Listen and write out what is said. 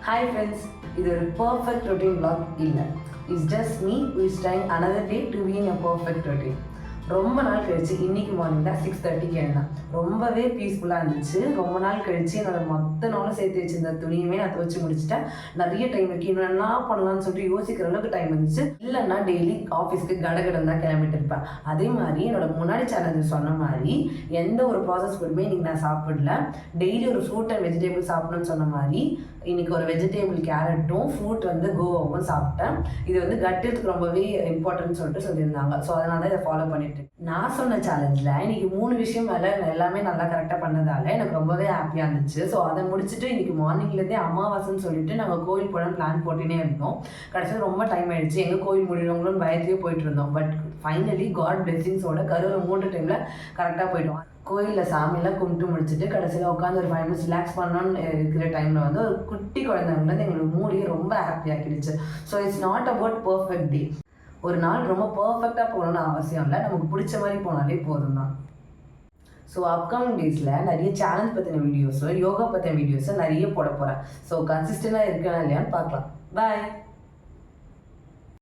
Hi friends, இது ஒரு perfect routine vlog இல்லை. It's just me who is trying another day to be in a perfect routine. ரொம்ப நாள் கழிச்சு இன்னைக்கு மார்னிங் தான் 6:30க்கு எழுந்தேன். ரொம்பவே பீஸ்ஃபுல்லாக இருந்துச்சு. ரொம்ப நாள் கழிச்சு என்னோட மொத்த நாளும் சேர்த்து வச்சிருந்த துணியுமே நான் துவச்சி முடிச்சுட்டேன். நிறைய டைம் இருக்கு, இன்னும் என்ன பண்ணலாம்னு சொல்லிட்டு யோசிக்கிற அளவுக்கு டைம் இருந்துச்சு. இல்லைன்னா டெய்லி ஆஃபீஸ்க்கு கடகடன் தான் கிளம்பிட்டு இருப்பேன். அதே மாதிரி என்னோட முன்னாடி சேனல் சொன்ன மாதிரி எந்த ஒரு ப்ராசஸ் ஃபுட்டுமே இன்னைக்கு நான் சாப்பிடல. டெய்லி ஒரு ஃப்ரூட் அண்ட் வெஜிடபிள் சாப்பிடணும்னு சொன்ன மாதிரி இன்னைக்கு ஒரு வெஜிடபிள் கேரட்டும் ஃப்ரூட் கோவாவும் சாப்பிட்டேன். இது கட்டுறதுக்கு ரொம்பவே இம்பார்ட்டன்ட் சொல்லிட்டு சொல்லியிருந்தாங்க. ஸோ அதனால தான் இதை ஃபாலோ பண்ணிட்டு நான் சொன்ன சேலஞ்சில் இன்னைக்கு 3 விஷயம் மேலே எல்லாமே நல்லா கரெக்டாக பண்ணதால எனக்கு ரொம்பவே ஹாப்பியாக இருந்துச்சு. ஸோ அதை முடிச்சுட்டு இன்னைக்கு மார்னிங்லேருந்தே அமாவாசைன்னு சொல்லிட்டு நாங்கள் கோயில் போட பிளான் போட்டுனே இருந்தோம். கடைசியில் ரொம்ப டைம் ஆயிடுச்சு, எங்கள் கோயில் முடியவங்களும் பயத்திலே போயிட்டு இருந்தோம். பட் ஃபைனலி காட் பிளெஸிங்ஸோட கரூர் 3 டைமில் கரெக்டாக போயிட்டோம். கோயிலில் சாமியெல்லாம் கும்பிட்டு முடிச்சுட்டு கடைசியில் உட்காந்து ஒரு 5 minutes ரிலாக்ஸ் பண்ணணும்னு இருக்கிற டைமில் ஒரு குட்டி குழந்தைங்க எங்களுக்கு மூடியை ரொம்ப ஹாப்பி ஆக்கிடுச்சு. So it's not about perfect day. ஒரு நாள் ரொம்ப பர்ஃபெக்டாக போகணும்னு அவசியம் இல்லை, நமக்கு பிடிச்ச மாதிரி போனாலே போதும் தான். ஸோ அப்கமிங் டேஸில் நிறைய சேலஞ்ச் பற்றின வீடியோஸோ யோகா பற்றின வீடியோஸோ நிறைய போட போகிறேன். ஸோ கன்சிஸ்டண்டாக இருக்கேனா இல்லையான்னு பார்க்கலாம். பாய்.